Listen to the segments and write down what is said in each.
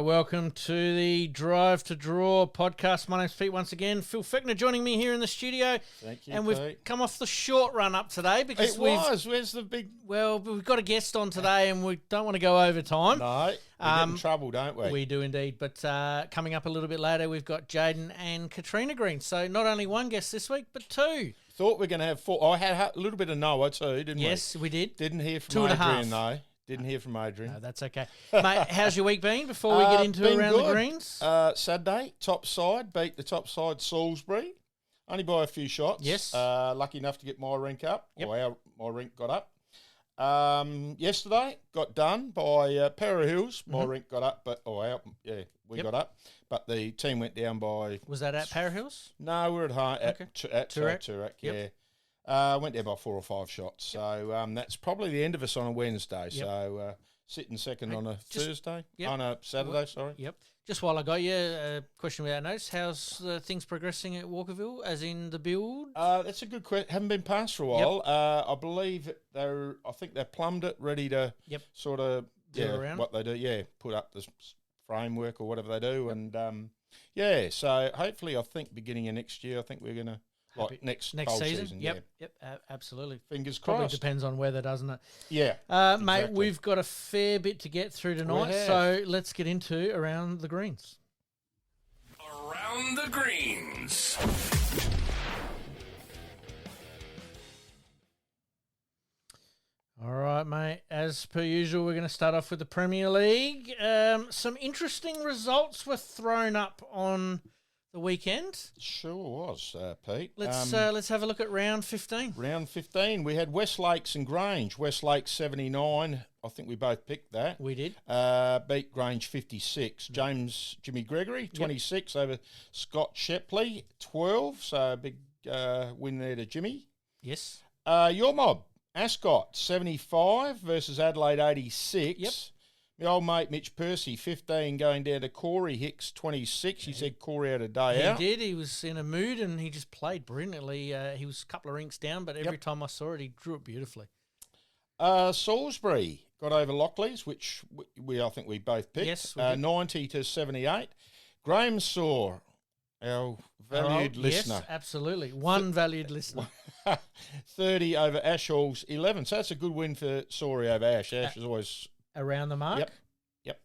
welcome to the Drive to Draw podcast. My name's Pete once again. Phil Fickner joining me here in the studio. Thank you, and we've Pete. come off the short run up today because Where's the big... Well, we've got a guest on today and we don't want to go over time. No, we get in trouble, don't we? We do indeed. But coming up a little bit later, we've got Jayden and Katrina Green. So not only one guest this week, but two. Thought we were going to have four. I had a little bit of Noah too, didn't we? Yes, we did. Didn't hear from Two and a half. Adrian, though. Didn't hear from Adrian. No, that's okay. Mate, how's your week been before we get into around good. the greens? Saturday, top side, beat the top side Salisbury. Only by a few shots. Yes. Lucky enough to get my rink up. Yep. Or my rink got up. Yesterday, got done by Para Hills. My rink got up, but we got up. But the team went down by... Was that at Para Hills? No, we're at home at Toorak. Toorak, Yep. yeah. Went there by 4 or 5 shots. So that's probably the end of us on a Wednesday. Yep. So sitting second on a Thursday. Yep. On a Saturday, sorry. Yep. Just while I got you, a question without notice. How's things progressing at Walkerville, as in the build? That's a good question. Haven't been past for a while. I believe I think they're plumbed it, ready to sort of what they do. Yeah, put up this framework or whatever they do, and so hopefully I think beginning of next year, I think we're gonna. Like next season. Yep, absolutely. Fingers crossed. Probably depends on weather, doesn't it? Yeah. Mate, exactly. we've got a fair bit to get through tonight, so let's get into Around the Greens. Around the Greens. All right, mate. As per usual, we're going to start off with the Premier League. Some interesting results were thrown up on the weekend. Sure was, Pete. Let's have a look at round 15. Round 15, we had West Lakes and Grange. West Lakes 79. I think we both picked that. We did. Beat Grange 56. Jimmy Gregory 26 over Scott Shepley 12. So a big win there to Jimmy. Yes. Your mob Ascot 75 versus Adelaide 86. Yep. My old mate Mitch Percy, 15, going down to Corey Hicks, 26. He said Corey had a day out. He did. He was in a mood and he just played brilliantly. He was a couple of rinks down, but every time I saw it, he drew it beautifully. Salisbury got over Lockleys, which I think we both picked. Yes, we did. 90 to 78. Graham Saw, our valued listener. Yes, absolutely. One valued listener. 30 over Ash Hall's 11. So that's a good win for Sawry over Ash. Ash is always... Around the mark? Yep.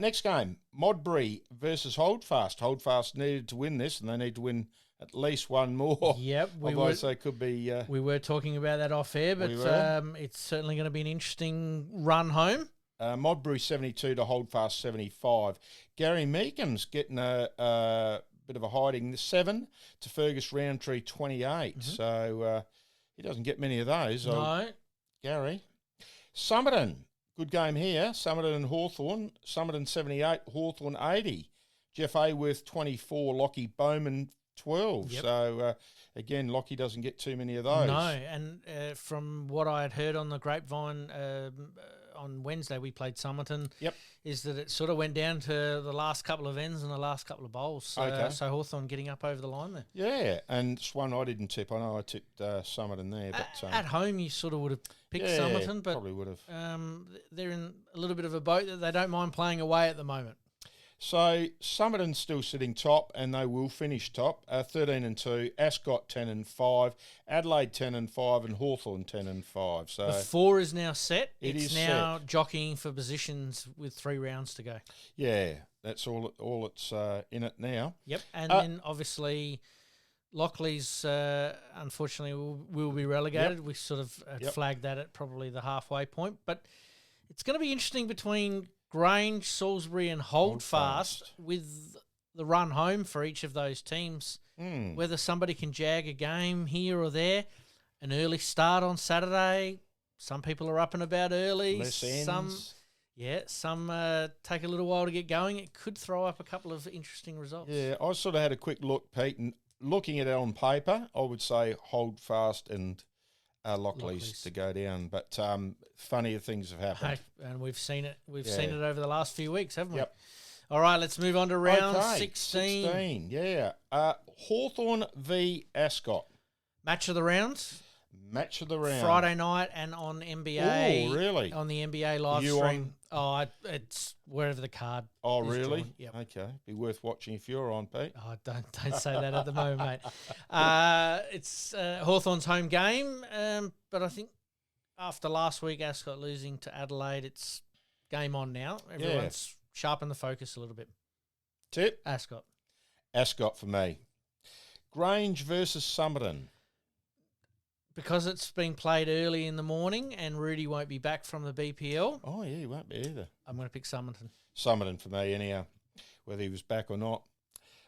Next game, Modbury versus Holdfast. Holdfast needed to win this, and they need to win at least one more. Yep. Otherwise, they could be... we were talking about that off air, but it's certainly going to be an interesting run home. Modbury 72 to Holdfast 75. Gary Meakin's getting a bit of a hiding. 7 to Fergus Roundtree 28. So he doesn't get many of those. No. Gary. Somerton. Good game here. Somerton and Hawthorn. Somerton 78, Hawthorn 80. Jeff Ayworth 24, Lockie Bowman 12. Yep. So, again, Lockie doesn't get too many of those. No, and from what I had heard on the grapevine on Wednesday, we played Somerton, is that it sort of went down to the last couple of ends and the last couple of bowls. So Hawthorn getting up over the line there. Yeah, and it's one I didn't tip. I know I tipped Somerton there. But at home, you sort of would have picked Somerton, but probably would have. They're in a little bit of a boat that they don't mind playing away at the moment. So Somerton's still sitting top, and they will finish top. 13 and 2, Ascot 10 and 5, Adelaide 10 and 5, and Hawthorn 10 and 5. So the 4 is now set. It's is now set. Jockeying for positions with 3 rounds to go. Yeah, that's all it's in it now. Yep, and then obviously Lockleys, unfortunately, will be relegated. We sort of flagged that at probably the halfway point, but it's going to be interesting between Grange, Salisbury and Holdfast with the run home for each of those teams, whether somebody can jag a game here or there. An early start on Saturday. Some people are up and about early. Less ends. Some take a little while to get going. It could throw up a couple of interesting results. Yeah, I sort of had a quick look, Pete, and looking at it on paper, I would say Holdfast and Lockleys to go down, but funnier things have happened. And we've seen it. We've seen it over the last few weeks, haven't we? Yep. All right, let's move on to round 16. 16, yeah. Hawthorn v Ascot. Match of the rounds? Match of the round. Friday night and on NBA. Oh, really? On the NBA live stream. It's wherever the card. Oh, is really? drawn. Yep. Okay. Be worth watching if you're on, Pete. Oh, don't say that at the moment, mate. It's Hawthorn's home game, but I think after last week, Ascot losing to Adelaide, it's game on now. Everyone's sharpened the focus a little bit. Tip? Ascot. Ascot for me. Grange versus Somerton. Because it's been played early in the morning and Rudy won't be back from the BPL. Oh, yeah, he won't be either. I'm going to pick Somerton. Somerton for me, anyhow, whether he was back or not.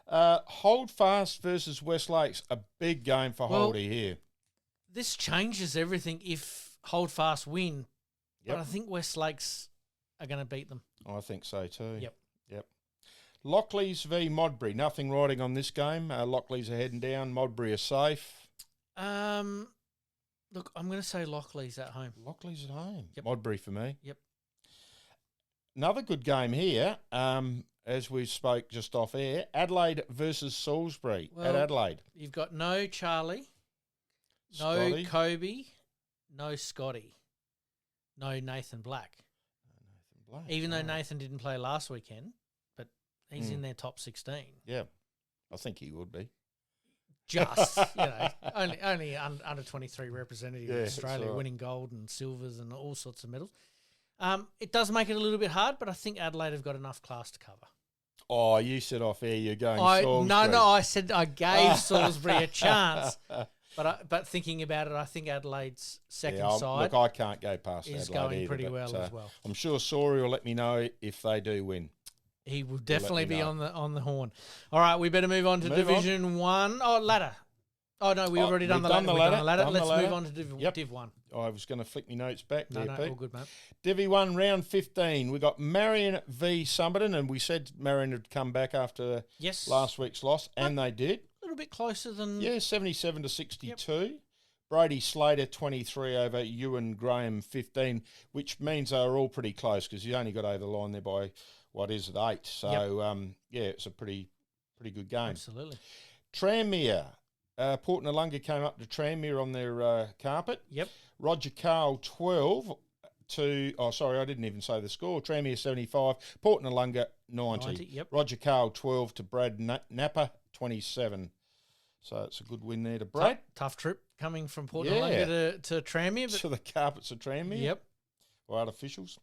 Holdfast versus West Lakes, a big game for Holdy here. This changes everything if Holdfast win, but I think West Lakes are going to beat them. I think so too. Yep. Lockleys v Modbury, nothing riding on this game. Lockleys are heading down, Modbury are safe. Look, I'm going to say Lockleys at home. Lockleys at home. Yep. Modbury for me. Yep. Another good game here, as we spoke just off air, Adelaide versus Salisbury at Adelaide. You've got no Charlie, Scotty. no Kobe, no Scotty, no Nathan Black. Even though Nathan didn't play last weekend, but he's in their top 16. Yeah, I think he would be. Just, only under 23 representative of Australia, winning gold and silvers and all sorts of medals. It does make it a little bit hard, but I think Adelaide have got enough class to cover. Oh, you said off air you're going Salisbury. No, I said I gave Salisbury a chance. But thinking about it, I think Adelaide's second side I can't go past is Adelaide going either, pretty well as well. I'm sure Sori will let me know if they do win. He will definitely be on the horn. All right, we better move on to Division 1. Oh, ladder. Oh, no, we've already done the ladder. Let's move on to Div 1. I was going to flick my notes back there, Pete. All good, mate. Div 1, round 15. We got Marion v Somerton, and we said Marion had come back after last week's loss, and they did. A little bit closer than... Yeah, 77 to 62. Yep. Brady Slater, 23 over Ewan Graham, 15, which means they were all pretty close because you only got over the line there by... 8. So, it's a pretty good game. Absolutely. Tranmere. Port Noarlunga came up to Tranmere on their carpet. Yep. Roger Carl, 12 to... Oh, sorry, I didn't even say the score. Tranmere, 75. Port Noarlunga, 90. Yep. Roger Carl, 12 to Brad Napa, 27. So it's a good win there to Brad. Tough trip coming from Port Noarlunga to Tranmere. To the carpets of Tranmere. Yep. Or artificials.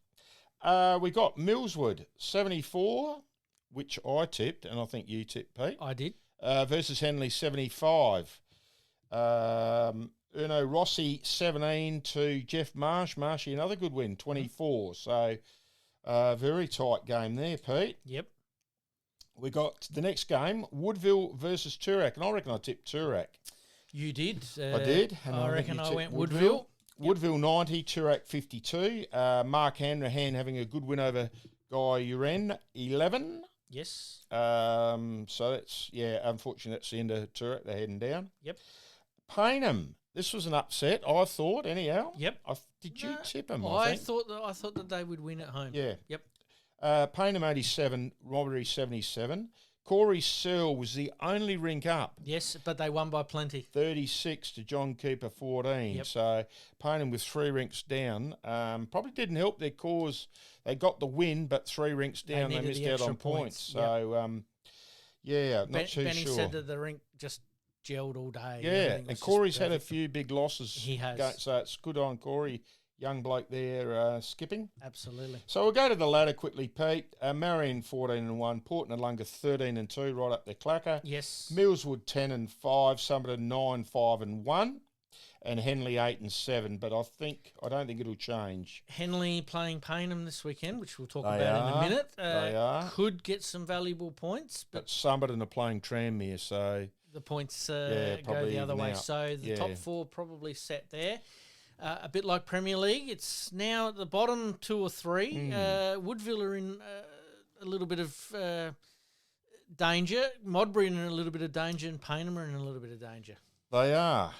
We got Millswood, 74, which I tipped, and I think you tipped, Pete. I did. Versus Henley, 75. Erno Rossi, 17 to Jeff Marsh. Marshy, another good win, 24. So, very tight game there, Pete. Yep. We got the next game, Woodville versus Toorak, and I reckon I tipped Toorak. You did. I did. And I reckon I went Woodville. Woodville 90, Toorak 52. Mark Hanrahan having a good win over Guy Uren, 11. Yes. So that's, unfortunately that's the end of Toorak. They're heading down. Yep. Payneham. This was an upset, I thought, anyhow. Yep. Did you tip them? I thought that they would win at home. Yeah. Yep. Payneham 87, Robbery 77. Corey Searle was the only rink up. Yes, but they won by plenty. 36 to John Cooper 14. Yep. So Payneham with 3 rinks down. Probably didn't help their cause. They got the win, but 3 rinks down, they missed out on points. So, not too Benny sure. said that the rink just gelled all day. Yeah, and Corey's had a few big losses. He has. So it's good on Corey. Young bloke there skipping. Absolutely. So we'll go to the ladder quickly, Pete. Marion 14-1, Port Noarlunga 13-2, right up their clacker. Yes. Millswood 10-5, Somerton 9-5-1, and Henley 8-7. But I don't think it'll change. Henley playing Payneham this weekend, which we'll talk about in a minute. They are. Could get some valuable points, but Somerton are playing Tranmere, so the points go the other way. So the top 4 probably set there. A bit like Premier League, it's now at the bottom 2 or 3. Woodville are in a little bit of danger. Modbury are in a little bit of danger, and Payneham are in a little bit of danger. They are.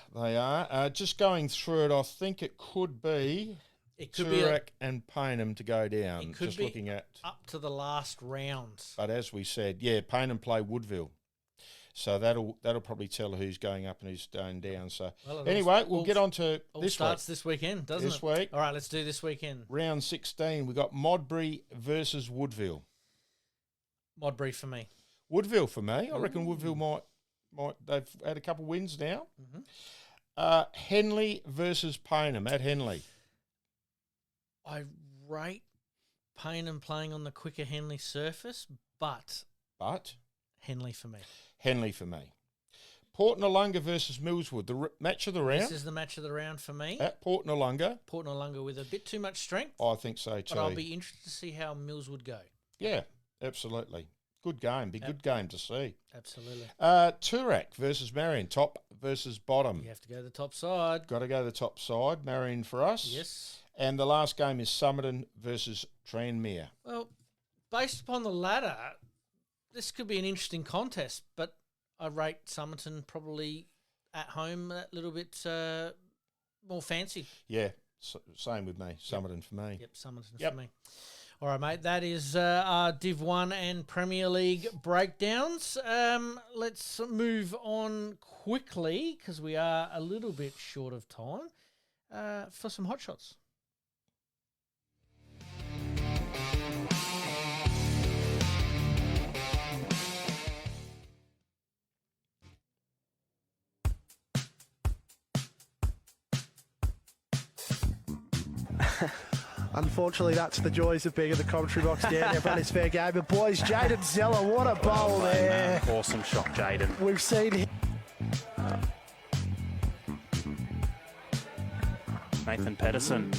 Just going through it, I think it could be Toorak and Payneham to go down. It could just be looking at up to the last round. But as we said, Payneham play Woodville. So that'll probably tell who's going up and who's going down. So anyway, we'll get on to this starts this weekend, doesn't it? This week. All right, let's do this weekend. Round 16, we got Modbury versus Woodville. Modbury for me. Woodville for me. I reckon Woodville might. They've had a couple of wins now. Henley versus Paynham at Henley. I rate Paynham playing on the quicker Henley surface, but Henley for me. Henley for me. Port Noarlunga versus Millswood, the match of the round. This is the match of the round for me. At Port Noarlunga. Port Noarlunga with a bit too much strength. I think so too. But I'll be interested to see how Millswood go. Yeah, absolutely. Good game. Good game to see. Absolutely. Toorak versus Marion. Top versus bottom. You have to go to the top side. Got to go to the top side. Marion for us. Yes. And the last game is Somerton versus Tranmere. Well, based upon the ladder, this could be an interesting contest, but I rate Somerton probably at home a little bit more fancy. Yeah, same with me. Somerton for me. Yep, Somerton for me. All right, mate, that is our Div 1 and Premier League breakdowns. Let's move on quickly, because we are a little bit short of time, for some hot shots. Unfortunately, that's the joys of being in the commentary box. Yeah, everyone is fair game. But boys, Jayden Zeller, what a bowl there. Awesome shot, Jayden. We've seen him. Nathan Pedersen.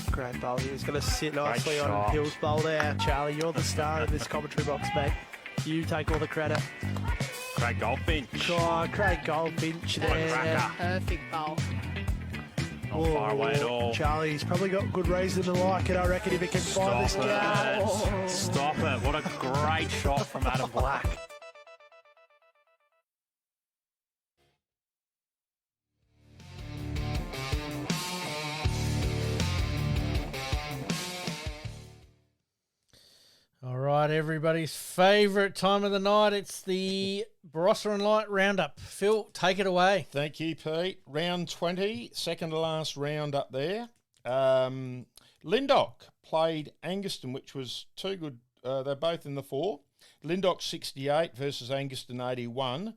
Great bowl. He's going to sit nicely on Hill's bowl there. Charlie, you're the star of this commentary box, mate. You take all the credit. Craig Goldfinch. Oh, Craig Goldfinch there. Perfect bowl. Not far away at all. Charlie's probably got good reason to like it, I reckon, if he can find this guy. Stop it. What a great shot from Adam Black. All right, everybody's favourite time of the night. It's the Barossa and Light Roundup. Phil, take it away. Thank you, Pete. Round 20, second to last round up there. Lindock played Anguston, which was too good. They're both in the 4. Lindock 68 versus Anguston 81.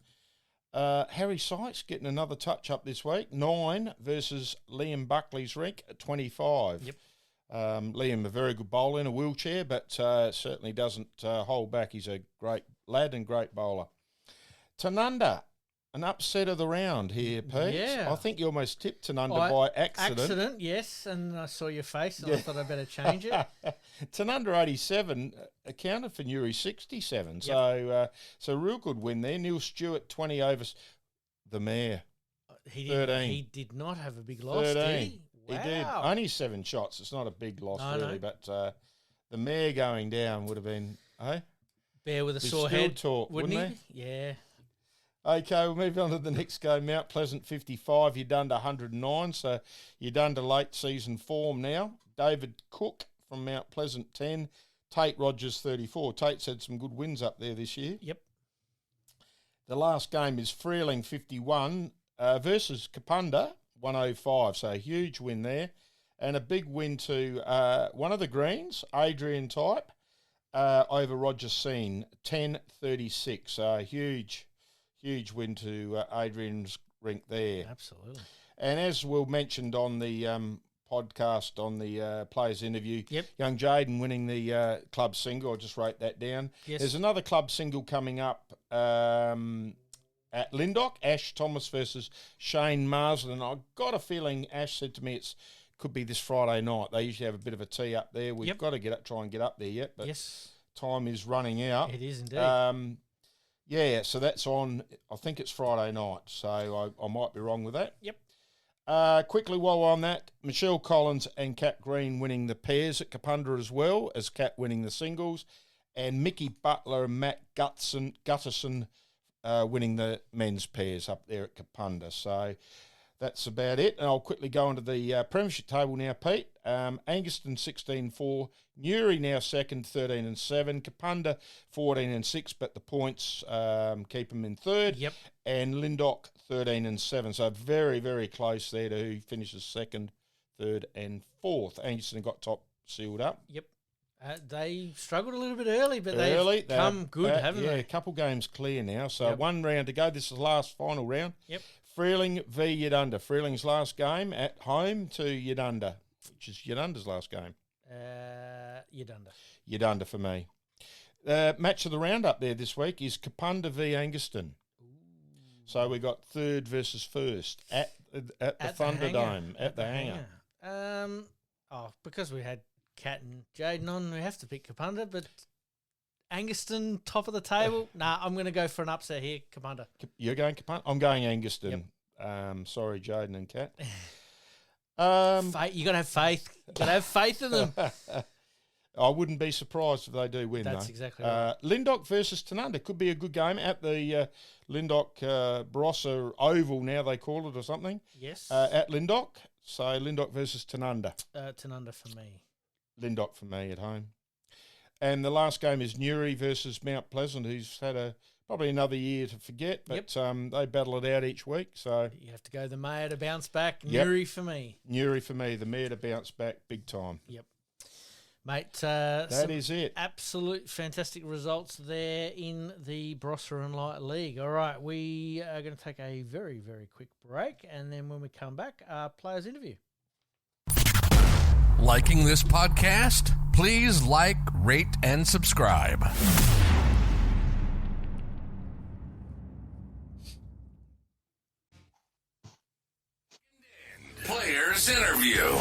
Harry Sykes getting another touch up this week. 9 versus Liam Buckley's rink at 25. Yep. Liam, a very good bowler in a wheelchair, but certainly doesn't hold back. He's a great lad and great bowler. Tanunda, an upset of the round here, Pete. Yeah. I think you almost tipped Tanunda by accident. Accident, yes, and I saw your face and I thought I'd better change it. Tanunda 87 accounted for Newry 67, so real good win there. Neil Stewart 20 overs. The Mayor, 13. He did not have a big loss, 13. did he? Wow. He did. Only 7 shots. It's not a big loss, really. But the Mayor going down would have been, Bear with a sore head, wouldn't he? Yeah. Okay, we'll move on to the next game. Mount Pleasant 55. You're done to 109, so you're done to late season form now. David Cook from Mount Pleasant 10. Tate Rogers 34. Tate's had some good wins up there this year. Yep. The last game is Freeling 51 versus Kapunda 105, so a huge win there. And a big win to one of the Greens, Adrian Type, over Roger Scene, 10-36. Huge win to Adrian's rink there. Absolutely. And as Will mentioned on the podcast, on the players' interview, young Jayden winning the club single. I'll just write that down. Yes. There's another club single coming up at Lindock, Ash Thomas versus Shane Marsden. I got a feeling Ash said to me it could be this Friday night. They usually have a bit of a tee up there. We've got to try and get up there yet, but time is running out. It is indeed. So that's on, I think it's Friday night, so I might be wrong with that. Yep. Quickly, while we're on that, Michelle Collins and Kat Green winning the pairs at Kapunda as well as Kat winning the singles, and Mickey Butler and Matt Gutterson winning the men's pairs up there at Kapunda. So that's about it. And I'll quickly go into the premiership table now, Pete. Angaston 16-4, Newry now second, 13-7, Kapunda 14-6, but the points keep them in third. Yep. And Lindok 13-7, so very, very close there to who finishes second, third, and fourth. Angaston got top sealed up. Yep. They struggled a little bit early, but they've come good, haven't they? Yeah, a couple games clear now. So one round to go. This is the last final round. Yep. Freeling v Yadunda. Freeling's last game at home to Yadunda, which is Yadunda's last game. Yadunda. Yadunda for me. Match of the round up there this week is Kapunda v Angaston. Ooh. So we got third versus first at the Thunderdome, at the hangar. Because we had Kat and Jayden on, we have to pick Kapunda, but Angaston, top of the table. I'm going to go for an upset here, Kapunda. You're going Kapunda? I'm going Angaston. Yep. Sorry, Jayden and Kat. You got to have faith. You got to have faith in them. I wouldn't be surprised if they do win. That's exactly right. Lindok versus Tanunda could be a good game at the Lindok Barossa Oval. Now they call it or something. Yes. At Lindok. So Lindok versus Tanunda. Tanunda for me. Lindok for me at home. And the last game is Newry versus Mount Pleasant, who's had probably another year to forget, but they battle it out each week. So you have to go the mayor to bounce back. Newry for me. Newry for me, the mayor to bounce back big time. Yep. Mate, that is it. Absolute fantastic results there in the Barossa and Light League. All right, we are going to take a very, very quick break, and then when we come back, our players interview. Liking this podcast? Please like, rate, and subscribe. Players interview.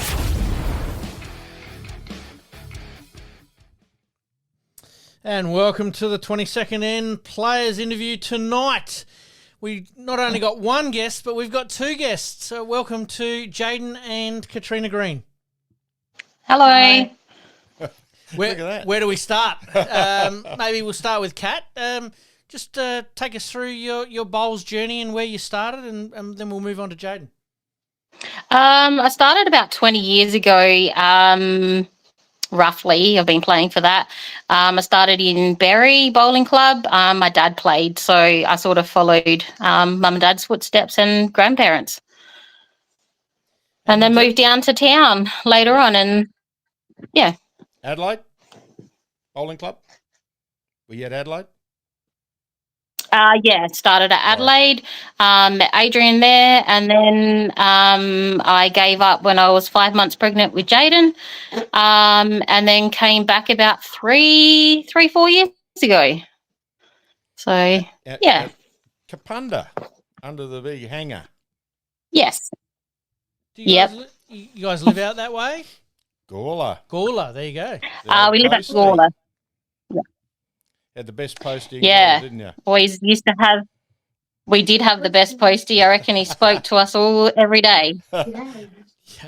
And welcome to the 22nd End Players interview tonight. We not only got one guest, but we've got two guests. So welcome to Jayden and Katrina Green. Hello. Hi. Look at that. Where do we start? Maybe we'll start with Kat. Just take us through your bowls journey and where you started, and then we'll move on to Jayden. I started about 20 years ago, roughly. I've been playing for that. I started in Berry Bowling Club. My dad played, so I sort of followed mum and dad's footsteps and grandparents. And then moved down to town later on, and yeah. Adelaide Bowling Club? Were you at Adelaide? Yeah, started at Adelaide, met Adrian there, and then I gave up when I was 5 months pregnant with Jayden, and then came back about 4 years ago. So, yeah. At Kapunda, under the big hangar. Yes. Do you guys live out that way? Gawler, there you go. We live at Gawler. Had the best postie, didn't you? Always used to have. We did have the best postie. I reckon he spoke to us all every day. Yeah,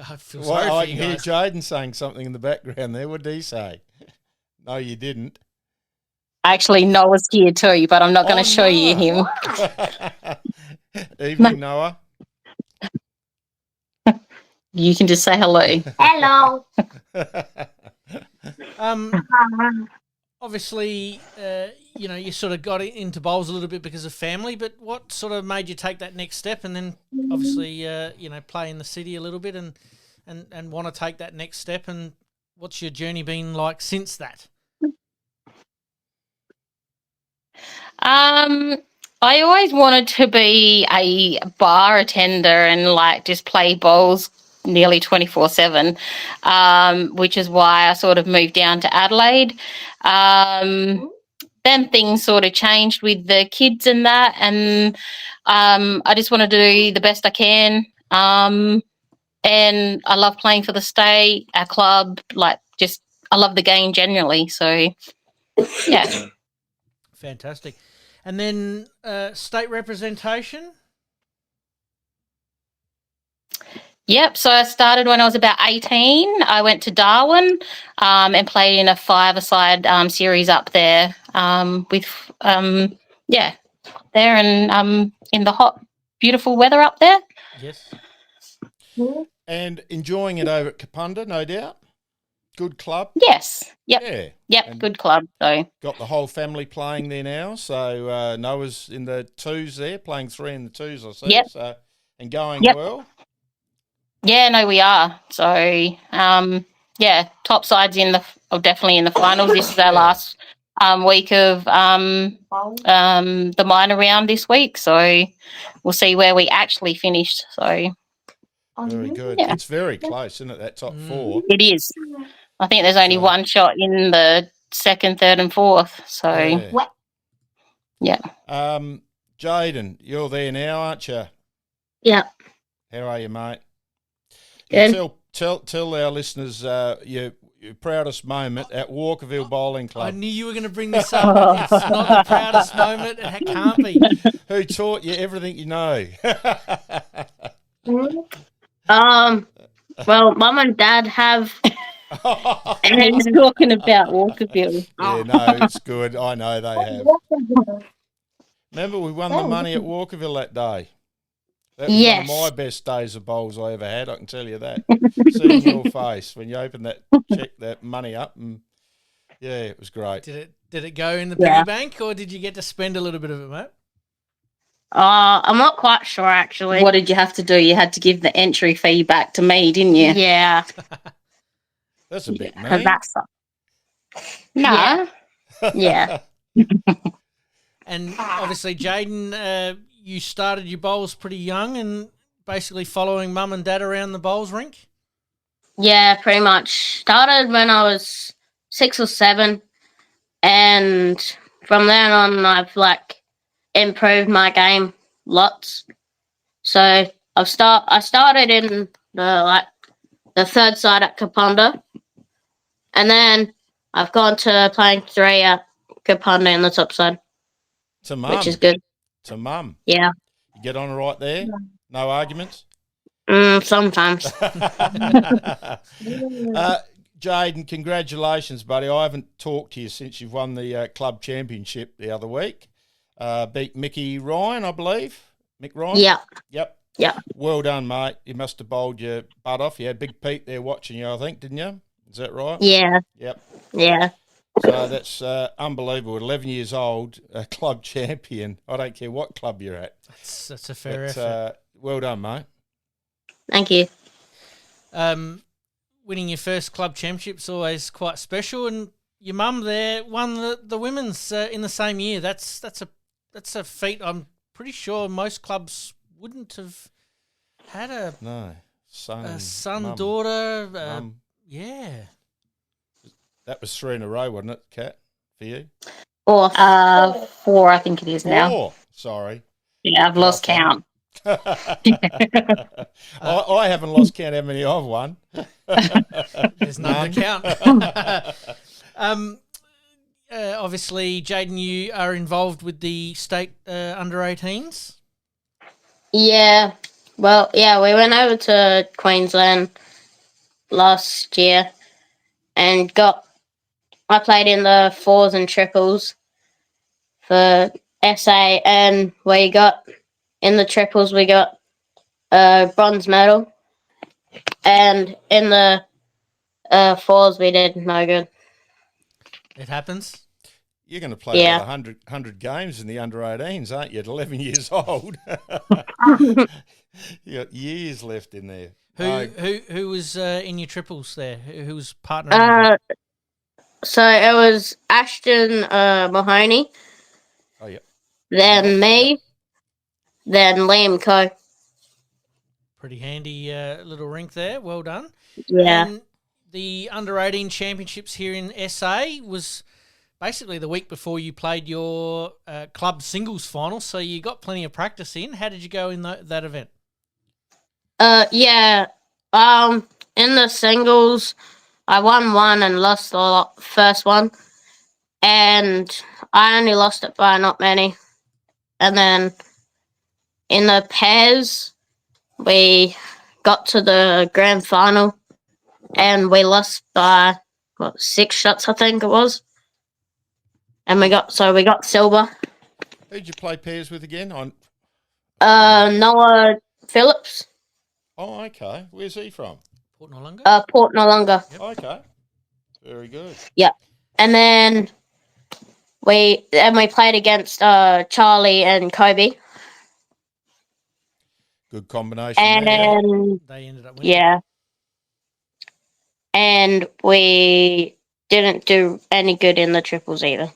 I feel sorry for I you can hear guys. Jayden saying something in the background there. What did he say? No, you didn't. Actually, Noah's here too, but I'm not going to show you him. Evening, Noah. You can just say hello. Hello. Obviously, you sort of got into bowls a little bit because of family, but what sort of made you take that next step and then obviously, play in the city a little bit and want to take that next step, and what's your journey been like since that? I always wanted to be a bar attender and just play bowls nearly 24/7, which is why I sort of moved down to Adelaide. Then things sort of changed with the kids and that, and I just want to do the best I can. And I love playing for the state, our club, I love the game generally. So, yeah. Fantastic. And then state representation? Yep, so I started when I was about 18. I went to Darwin and played in a five-a-side series up there there and in the hot, beautiful weather up there. Yes. And enjoying it over at Kapunda, no doubt. Good club. Yes. Yep. Yeah. Yep. And good club. So got the whole family playing there now. So Noah's in the twos there, playing 3 in the twos, I see. Yep. So, and going well. Yeah, no, we are. So, top sides definitely in the finals. This is our last week of the minor round this week. So we'll see where we actually finished. So very good. Yeah. It's very close, isn't it? That top 4. It is. I think there's only one shot in the second, third, and fourth. So yeah. Jayden, you're there now, aren't you? Yeah. How are you, mate? Good. Tell our listeners your proudest moment at Walkerville Bowling Club. I knew you were going to bring this up. It's not the proudest moment. It can't be. Who taught you everything you know? Well, Mum and Dad have. And he's talking about Walkerville. Yeah, no, it's good. I know they have. Remember, we won the money at Walkerville that day. That was one of my best days of bowls I ever had, I can tell you that. Seeing your face when you opened that money up, and yeah, it was great. Did it go in the piggy bank, or did you get to spend a little bit of it, mate? I'm not quite sure, actually. What did you have to do? You had to give the entry fee back to me, didn't you? Yeah. That's a bit mean. No. Yeah. And obviously, Jayden, you started your bowls pretty young and basically following Mum and Dad around the bowls rink? Yeah, pretty much. Started when I was 6 or 7, and from then on, I've improved my game lots. So I started in the third side at Kapunda, and then I've gone to playing 3 at Kapunda in the top side. To Mum. Which is good. To Mum. Yeah. You get on right there? No arguments? Sometimes. Jayden, congratulations, buddy. I haven't talked to you since you've won the club championship the other week. Beat Mickey Ryan, I believe. Mick Ryan? Yep. Well done, mate. You must have bowled your butt off. You had Big Pete there watching you, I think, didn't you? Is that right? Yeah. Yep. Yeah. So that's unbelievable. 11 years old, a club champion. I don't care what club you're at. That's a fair effort. Well done, mate. Thank you. Winning your first club championship's always quite special, and your mum there won the women's in the same year. That's a feat. I'm pretty sure most clubs wouldn't have had a son, mum, daughter. mum. Yeah. That was 3 in a row, wasn't it, Kat, for you? 4, I think it is now. 4, sorry. Yeah, I've lost count. I haven't lost count how many I've won. There's none to count. Obviously, Jayden, you are involved with the state under-18s? Yeah. Well, yeah, we went over to Queensland last year and I played in the 4s and triples for SA, and in the triples we got a bronze medal, and in the 4s we did no good. It happens. You're going to play about 100 games in the under-18s, aren't you, at 11 years old? You got years left in there. Who was in your triples there? Who was partnering? So it was Ashton Mahoney. Oh, yeah. Then me. Then Liam Coe. Pretty handy little rink there. Well done. Yeah. And the under-18 championships here in SA was basically the week before you played your club singles final, so you got plenty of practice in. How did you go in that event? Yeah. In the singles, I won 1 and lost the first one, and I only lost it by not many. And then in the pairs, we got to the grand final, and we lost by 6 shots, I think it was. And we got silver. Who'd you play pairs with again? Noah Phillips. Oh, okay. Where's he from? Port Noarlunga. Port Noarlunga. Yep. Okay. Very good. Yeah. And then we played against Charlie and Kobe. Good combination and there. They ended up winning. Yeah. And we didn't do any good in the triples either.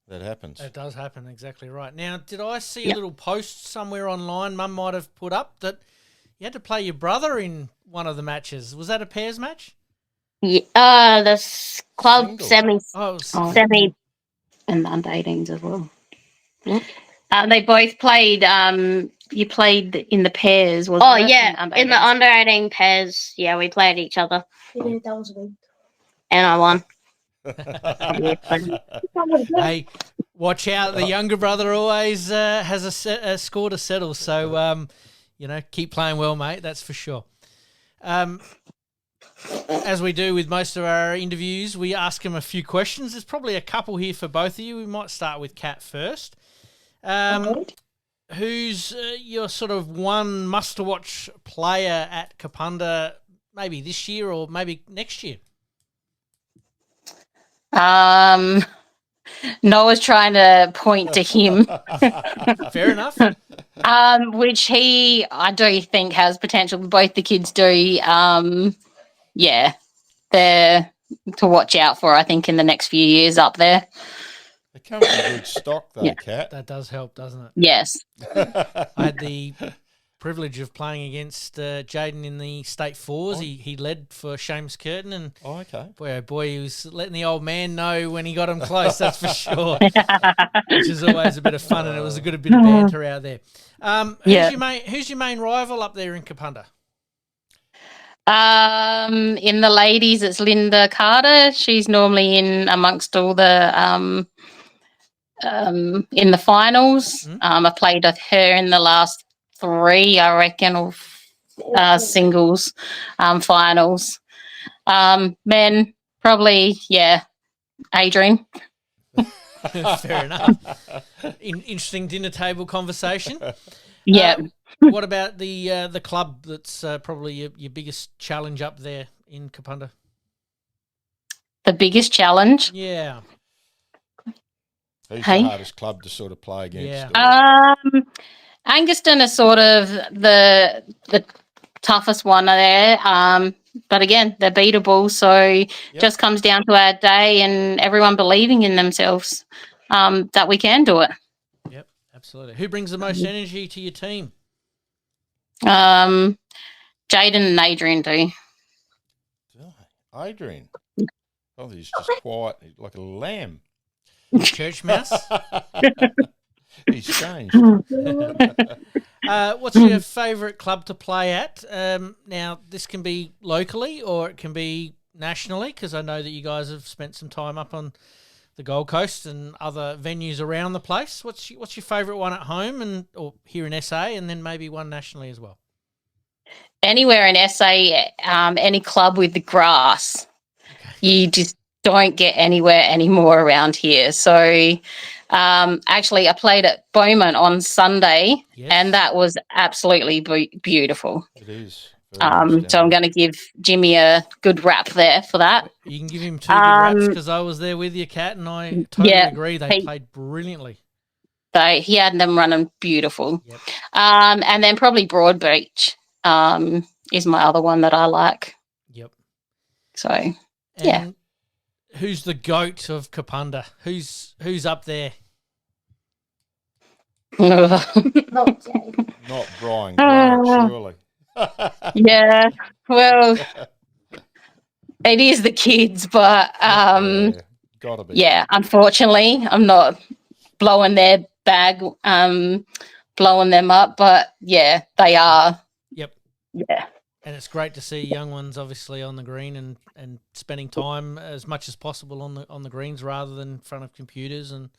That happens. That does happen, exactly right. Now, did I see a little post somewhere online Mum might have put up that you had to play your brother in one of the matches? Was that a pairs match? Yeah, the club Single. semi and the under 18s as well. They both played. You played in the pairs, wasn't it? Yeah, in the under 18 pairs. Yeah, we played each other. Yeah, that was weak. And I won. Hey, watch out! The younger brother always has a score to settle. So, keep playing well, mate. That's for sure. As we do with most of our interviews, we ask them a few questions. There's probably a couple here for both of you. We might start with Kat first. Who's your sort of one must-watch player at Kapunda, maybe this year or maybe next year? Noah's trying to point to him. Fair enough. Which I do think has potential. Both the kids do. Yeah, they're to watch out for, I think, in the next few years up there. They come from good stock, though, Kat. That does help, doesn't it? Yes. I had the privilege of playing against Jayden in the state fours. He led for Seamus Curtin, and boy, he was letting the old man know when he got him close. That's for sure. Which is always a bit of fun, and it was a bit of banter out there. Who's your main rival up there in Kapunda? In the ladies, it's Linda Carter. She's normally in amongst all the in the finals. I played with her in the last 3, I reckon, or singles finals. Men, probably, Adrian. Fair enough. Interesting dinner table conversation. Yeah. What about the club that's probably your biggest challenge up there in Kapunda? The biggest challenge? Yeah. Who's the hardest club to sort of play against? Yeah. Angaston is sort of the toughest one there. But again, they're beatable. So just comes down to our day and everyone believing in themselves that we can do it. Yep, absolutely. Who brings the most energy to your team? Jayden and Adrian do. Adrian? Oh, he's just quiet, like a lamb. Church mouse? He's changed. What's your favourite club to play at? Now, this can be locally or it can be nationally, because I know that you guys have spent some time up on the Gold Coast and other venues around the place. What's your favourite one at home or here in SA, and then maybe one nationally as well? Anywhere in SA, any club with the grass. You just don't get anywhere anymore around here. So actually I played at Beaumont on Sunday and that was absolutely beautiful. It is. So I'm going to give Jimmy a good rap there for that. You can give him 2 good raps because I was there with you, Kat, and I totally agree. They played brilliantly. He had them running beautiful. Yep. And then probably Broadbeach is my other one that I like. Yep. So, and who's the GOAT of Kapunda? Who's up there? Not Jayden. Not Brian Grant, surely. Yeah, well, it is the kids, but gotta be. Yeah, unfortunately, I'm not blowing their bag, blowing them up, but yeah, they are. Yep. Yeah. And it's great to see young ones obviously on the green and spending time as much as possible on the greens rather than in front of computers and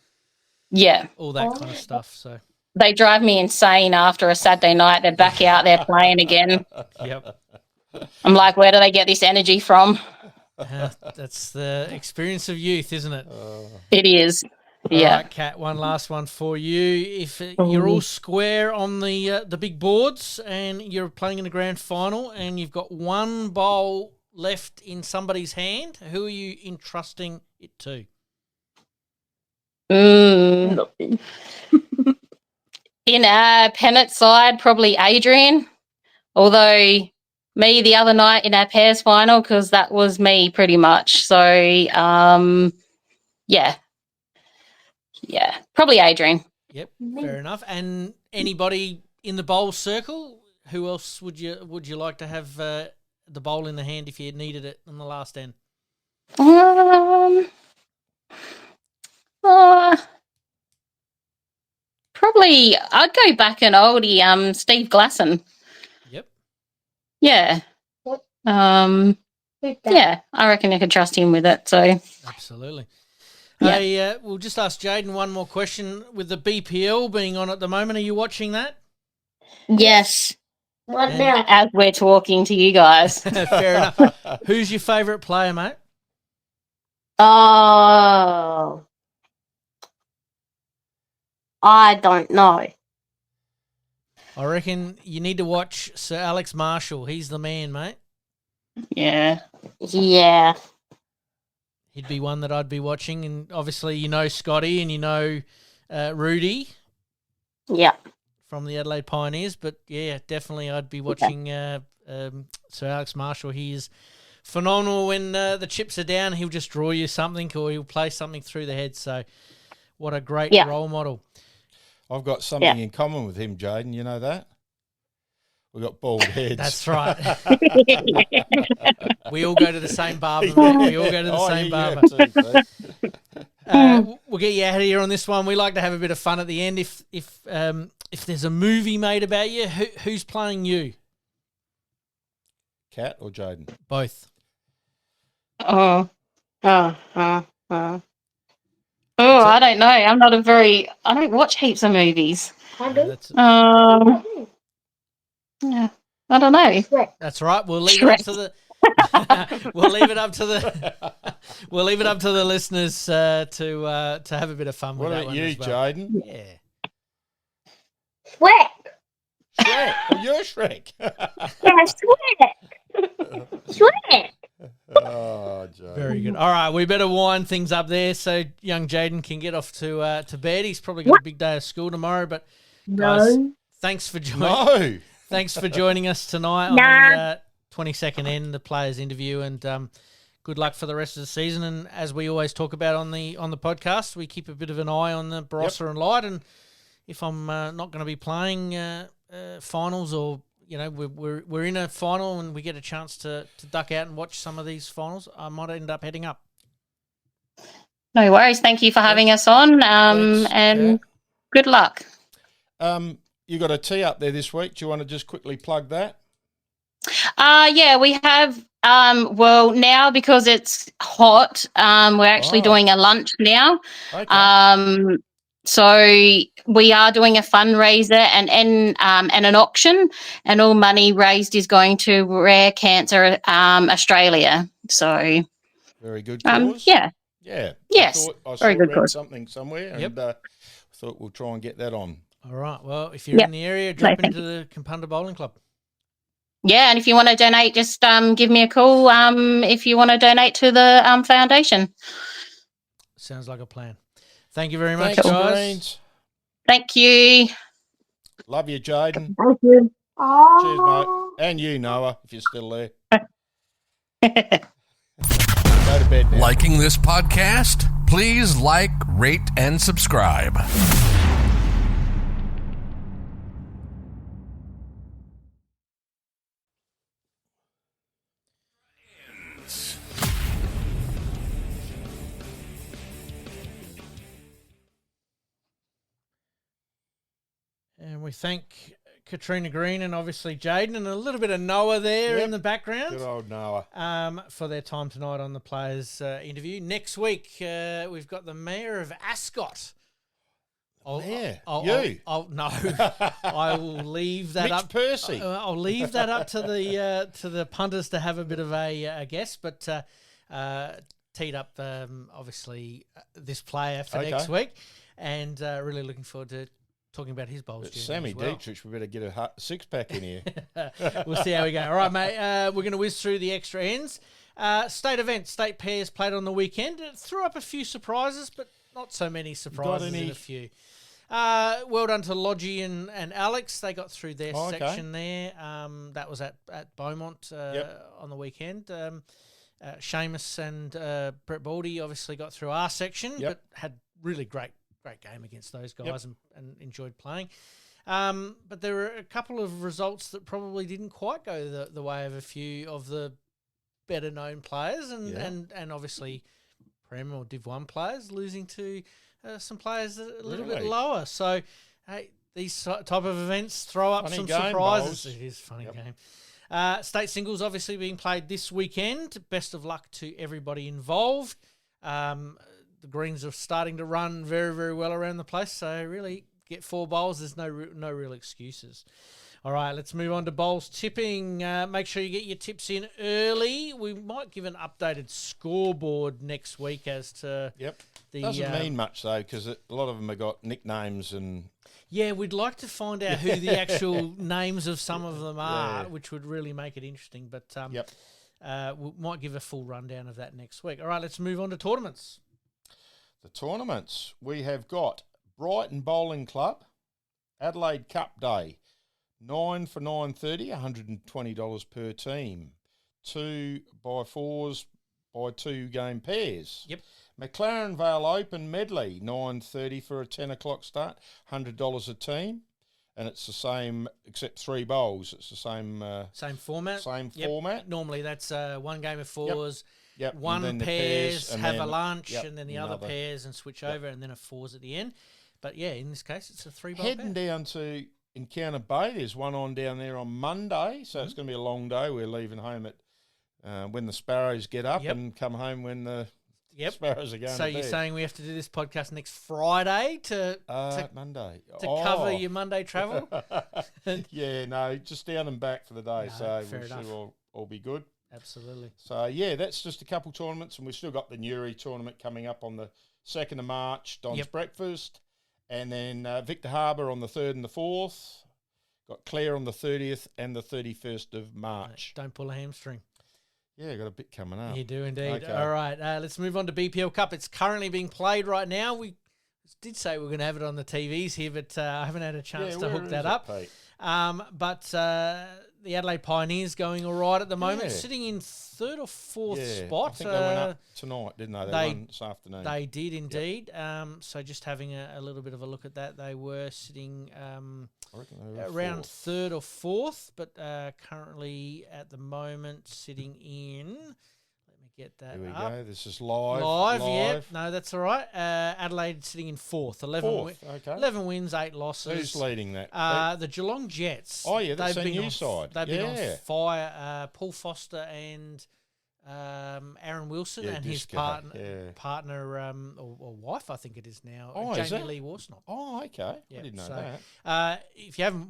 all that kind of stuff. So they drive me insane after a Saturday night. They're back out there playing again. Yep. I'm like, where do they get this energy from? That's the experience of youth, isn't it? It is. All right, Kat, one last one for you. If you're all square on the big boards and you're playing in the grand final and you've got one bowl left in somebody's hand, who are you entrusting it to? In our pennant side, probably Adrian. Although me the other night in our pairs final, because that was me pretty much. So, yeah, probably Adrian. Yep, fair enough. And anybody in the bowl circle, who else would you like to have the bowl in the hand if you needed it on the last end? Probably I'd go back an oldie, Steve Glasson. Yep. Yeah. Yeah, I reckon I could trust him with it. So absolutely. Yeah. Hey, we'll just ask Jayden one more question. With the BPL being on at the moment, are you watching that? Yes. What now? As we're talking to you guys. Fair enough. Who's your favourite player, mate? Oh, I don't know. I reckon you need to watch Sir Alex Marshall. He's the man, mate. Yeah. Yeah. He'd be one that I'd be watching. And obviously, you know Scotty and you know Rudy. Yeah. From the Adelaide Pioneers. But, yeah, definitely I'd be watching Sir Alex Marshall. He is phenomenal when the chips are down. He'll just draw you something or he'll play something through the head. So what a great role model. I've got something in common with him, Jayden. You know that? We've got bald heads. That's right. We all go to the same barber. We all go to the same barber. We'll get you out of here on this one. We like to have a bit of fun at the end. If there's a movie made about you, who's playing you? Kat or Jayden? Both. I don't know. I don't watch heaps of movies. I do. Yeah, I don't know. That's right. We'll leave it up to the. We'll leave it up to the listeners to have a bit of fun with that one. What about you, Jayden? Yeah. Shrek. Shrek. Oh, you're Shrek. Yeah, Shrek. Oh, Jayden. Very good. All right, we better wind things up there so young Jayden can get off to bed. He's probably got a big day of school tomorrow. But guys, thanks for joining. Thanks for joining us tonight on the 22nd end, the players' interview, and good luck for the rest of the season. And as we always talk about on the podcast, we keep a bit of an eye on the Barossa and Light. And if I'm not going to be playing finals, or we're in a final and we get a chance to duck out and watch some of these finals, I might end up heading up. No worries. Thank you for having us on, and good luck. You got a tee up there this week. Do you want to just quickly plug that? Yeah, we have. Well, now because it's hot, we're actually doing a lunch now. Okay. So we are doing a fundraiser and an auction, and all money raised is going to Rare Cancer Australia. So very good cause. Yeah. Yes. I very good read cause. Something somewhere, and thought we'll try and get that on. All right. Well, if you're in the area, drop into the Kapunda Bowling Club. Yeah, and if you want to donate, just give me a call if you want to donate to the foundation. Sounds like a plan. Thank you very much, guys. Greens. Thank you. Love you, Jayden. Thank you. Cheers, mate. And you, Noah, if you're still there. Go to bed now. Liking this podcast? Please like, rate, and subscribe. And we thank Katrina Green and obviously Jayden and a little bit of Noah there in the background. Good old Noah. For their time tonight on the players' interview. Next week, we've got the Mayor of Ascot. No. I will leave that up. Percy. I'll leave that up to the punters to have a bit of a guess. But teed up, obviously, this player for next week, and really looking forward to talking about his bowls. Sammy Dietrich, we better get a six-pack in here. We'll see how we go. All right, mate, we're going to whiz through the extra ends. State events, state pairs played on the weekend. It threw up a few surprises, but not so many surprises in a few. Well done to Lodgy and Alex. They got through their section there. That was at Beaumont on the weekend. Seamus and Brett Baldy obviously got through our section, but had really great game against those guys and enjoyed playing. But there were a couple of results that probably didn't quite go the way of a few of the better known players and obviously Prem or Div 1 players losing to some players that are a little bit lower. So, hey, these type of events throw up some surprises. It is a funny game. State singles obviously being played this weekend. Best of luck to everybody involved. The greens are starting to run very, very well around the place. So really get 4 bowls. There's no real excuses. All right, let's move on to bowls tipping. Make sure you get your tips in early. We might give an updated scoreboard next week as to the... Doesn't mean much, though, because a lot of them have got nicknames and... Yeah, we'd like to find out who the actual names of some of them are, which would really make it interesting. But we might give a full rundown of that next week. All right, let's move on to tournaments. The tournaments. We have got Brighton Bowling Club, Adelaide Cup Day, 9 for $9.30, $120 per team. 2x4s by 2 game pairs. Yep. McLaren Vale Open Medley, 9:30 for a 10 o'clock start, $100 a team. And it's the same, except 3 bowls. It's the same format. Same format. Normally that's 1 game of 4s. Yep. One pairs, have a lunch, and then the other pairs and switch over, and then a 4s at the end. But yeah, in this case, it's a 3-bowl Heading pair. down to Encounter Bay, there's one on down there on Monday, so it's going to be a long day. We're leaving home at when the sparrows get up and come home when the sparrows are going to bed. So you're saying we have to do this podcast next Friday to Monday to cover your Monday travel? Yeah, no, just down and back for the day, so we should all be good. Absolutely. So, that's just a couple tournaments, and we've still got the Newry tournament coming up on the 2nd of March, Don's Breakfast, and then Victor Harbour on the 3rd and the 4th. Got Clare on the 30th and the 31st of March. Don't pull a hamstring. Yeah, got a bit coming up. You do indeed. Okay. All right, let's move on to BPL Cup. It's currently being played right now. We did say we were going to have it on the TVs here, but I haven't had a chance to hook that up. But the Adelaide Pioneers going all right at the moment, sitting in 3rd or 4th spot. I think they went up tonight, didn't they? They won this afternoon. They did indeed. So just having a little bit of a look at that, they were sitting around 3rd or 4th, but currently at the moment sitting in... Get that Here we up. go. This is live. Yeah. No, that's all right. Adelaide sitting in 4th. 11 wins, 8 losses. Who's leading that? The Geelong Jets. Oh, yeah, that's a new side. They've been on fire. Paul Foster and Aaron Wilson and his partner or wife, I think it is now, Jamie Lee Worsnop. Oh, okay. I didn't know that. If you haven't...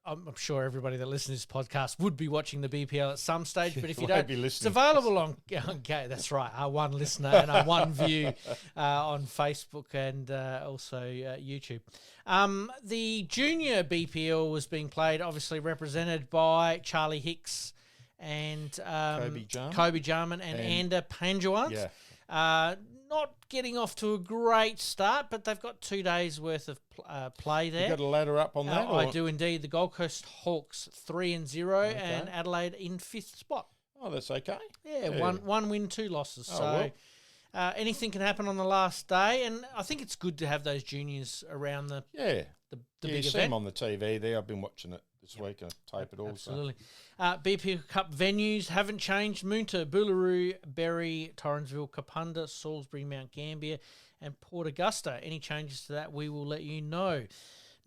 I'm sure everybody that listens to this podcast would be watching the BPL at some stage, but if you don't, it's available on that's right, our one listener and our one view on Facebook and also YouTube. The junior BPL was being played, obviously represented by Charlie Hicks and Kobe Jarman and Ander Panjwant. Not getting off to a great start, but they've got 2 days worth of play there. You got a ladder up on that? I do indeed. The Gold Coast Hawks 3-0 and Adelaide in 5th spot. Oh, that's okay. Yeah. One win, 2 losses. Anything can happen on the last day, and I think it's good to have those juniors around the big event. You see them on the TV there. I've been watching it this week and tape it all. Absolutely. BPL Cup venues haven't changed. Moonta, Boolaroo, Berry, Torrensville, Kapunda, Salisbury, Mount Gambier and Port Augusta. Any changes to that, we will let you know.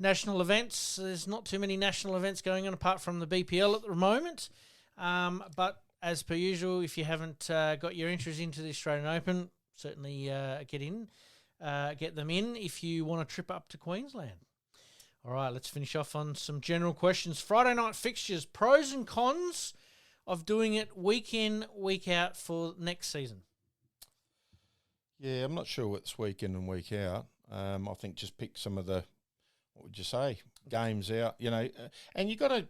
National events, there's not too many national events going on apart from the BPL at the moment. But as per usual, if you haven't got your entries into the Australian Open, certainly get them in if you want to trip up to Queensland. All right, let's finish off on some general questions. Friday night fixtures, pros and cons of doing it week in, week out for next season. Yeah, I'm not sure it's week in and week out. I think just pick some of the, what would you say, games out, and you got to,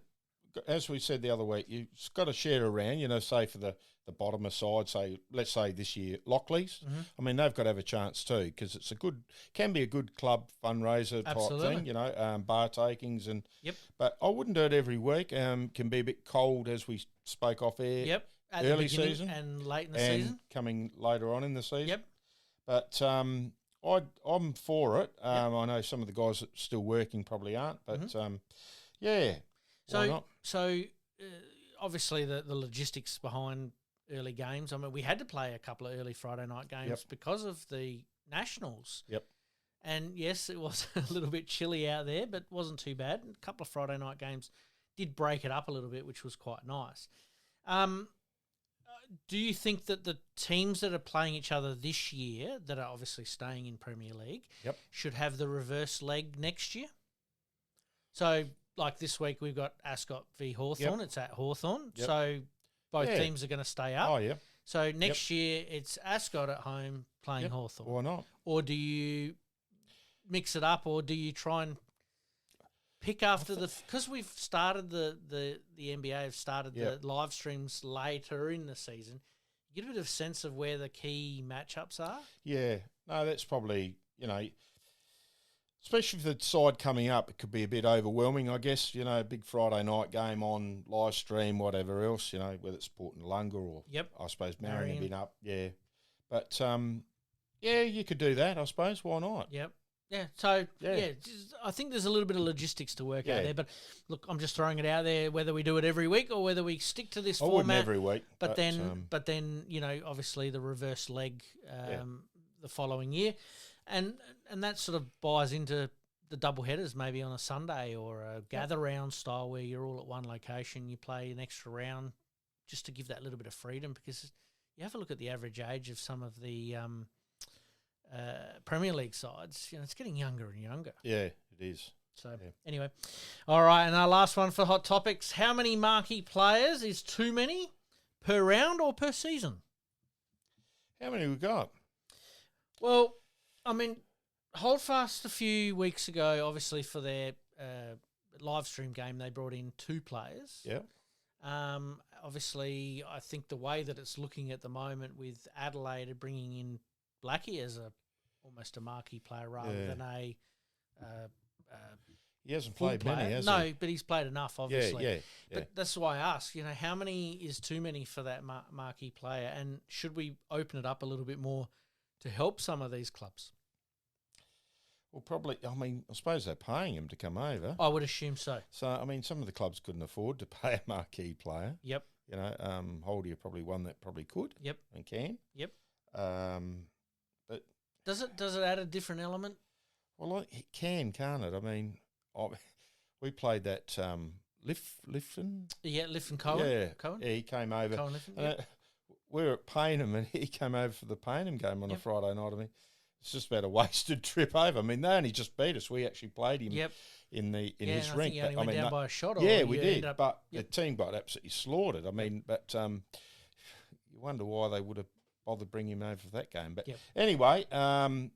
as we said the other week, you've got to share around, say for the bottomer side, say, let's say this year, Lockleys. Mm-hmm. I mean, they've got to have a chance too, because it's can be a good club fundraiser type thing, bar takings but I wouldn't do it every week. Can be a bit cold, as we spoke off air. Yep. At early the beginning season and late in the and season. coming later on in the season. Yep. But I'm for it. I know some of the guys that are still working probably aren't, but why not? So obviously the logistics behind early games. I mean, we had to play a couple of early Friday night games because of the Nationals. Yep. And yes, it was a little bit chilly out there, but wasn't too bad. A couple of Friday night games did break it up a little bit, which was quite nice. Do you think that the teams that are playing each other this year, that are obviously staying in Premier League, should have the reverse leg next year? So, like this week, we've got Ascot v Hawthorn. It's at Hawthorn. So, both teams are going to stay up. Oh, yeah. So, next year, it's Ascot at home playing Hawthorn. Why not? Or do you mix it up, or do you try and pick after because we've started the NBA have started the live streams later in the season, you get a bit of sense of where the key matchups are? Yeah. No, that's probably, especially for the side coming up, it could be a bit overwhelming, I guess, a big Friday night game on live stream, whatever else, whether it's Port and Lunga or I suppose Marion have been up, But, you could do that, I suppose. Why not? Yep. Yeah, so, I think there's a little bit of logistics to work out there. But, look, I'm just throwing it out there, whether we do it every week or whether we stick to this format. I wouldn't every week. But then, obviously the reverse leg the following year. And that sort of buys into the double headers, maybe on a Sunday or a gather round style where you're all at one location, you play an extra round just to give that little bit of freedom, because you have a look at the average age of some of the Premier League sides, it's getting younger and younger. Yeah, it is. So, anyway. All right, and our last one for Hot Topics. How many marquee players is too many per round or per season? How many we got? Well, I mean, Holdfast a few weeks ago, obviously for their live stream game, they brought in 2 players. Yeah. Obviously, I think the way that it's looking at the moment with Adelaide bringing in Blackie as almost a marquee player rather than a he hasn't played many, has he? No, but he's played enough, obviously. Yeah. But that's why I ask, how many is too many for that marquee player, and should we open it up a little bit more to help some of these clubs? Well, probably, I suppose they're paying him to come over. I would assume so. So, some of the clubs couldn't afford to pay a marquee player. Yep. Holdy are probably one that probably could. Yep. And can. Yep. But does it add a different element? Well, it can't it? We played that Lifton. Yeah, Lifton Cohen. Yeah, Cohen. Yeah, he came over. Cohen Lifton, we were at Paynham, and he came over for the Paynham game on a Friday night. It's just about a wasted trip over. They only just beat us. We actually played him in his rink. He only went down by a shot. Yeah, we did. But the team got absolutely slaughtered. But you wonder why they would have bothered bringing him over for that game. But anyway, I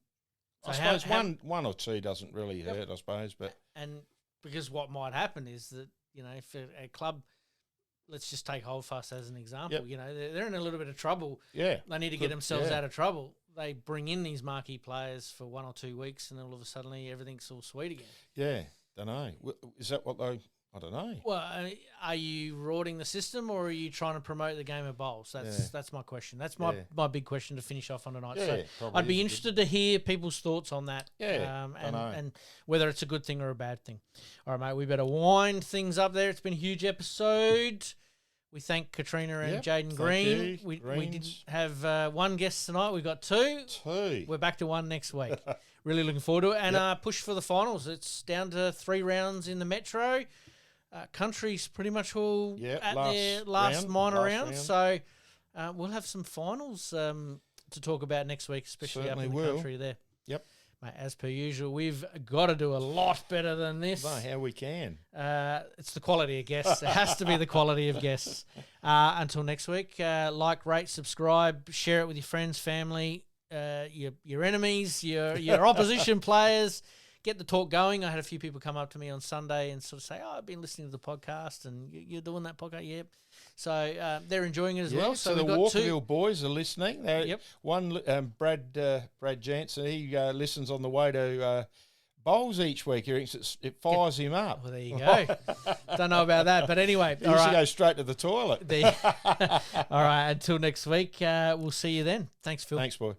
suppose one or two doesn't really hurt, I suppose. But and because what might happen is that, if a club, let's just take Holdfast as an example, they're in a little bit of trouble. Yeah. They need to get themselves out of trouble. They bring in these marquee players for 1 or 2 weeks, and then all of a sudden everything's all sweet again. Yeah, don't know. Is that what they... I don't know. Well, are you rorting the system, or are you trying to promote the game of bowls? That's my question. That's my big question to finish off on tonight. Yeah, so I'd be interested to hear people's thoughts on that. Yeah, and whether it's a good thing or a bad thing. All right, mate, we better wind things up there. It's been a huge episode. We thank Katrina and Jayden Green. We didn't have one guest tonight. We've got 2. We're back to 1 next week. Really looking forward to it. And push for the finals. It's down to 3 rounds in the Metro. Country's pretty much all at their last minor round. So we'll have some finals to talk about next week, especially up in the country there. Yep. Mate, as per usual, we've got to do a lot better than this. No, how we can. It's the quality of guests. It has to be the quality of guests. Until next week, like, rate, subscribe, share it with your friends, family, your enemies, your opposition players. Get the talk going. I had a few people come up to me on Sunday and sort of say, "Oh, I've been listening to the podcast, and you're doing that podcast." Yep. So they're enjoying it as well. So the Walkerville boys are listening. One, Brad Jansen, he listens on the way to bowls each week. He thinks it fires him up. Well, there you go. Don't know about that, but anyway. He used to go straight to the toilet. All right. Until next week. We'll see you then. Thanks, Phil. Thanks, boy.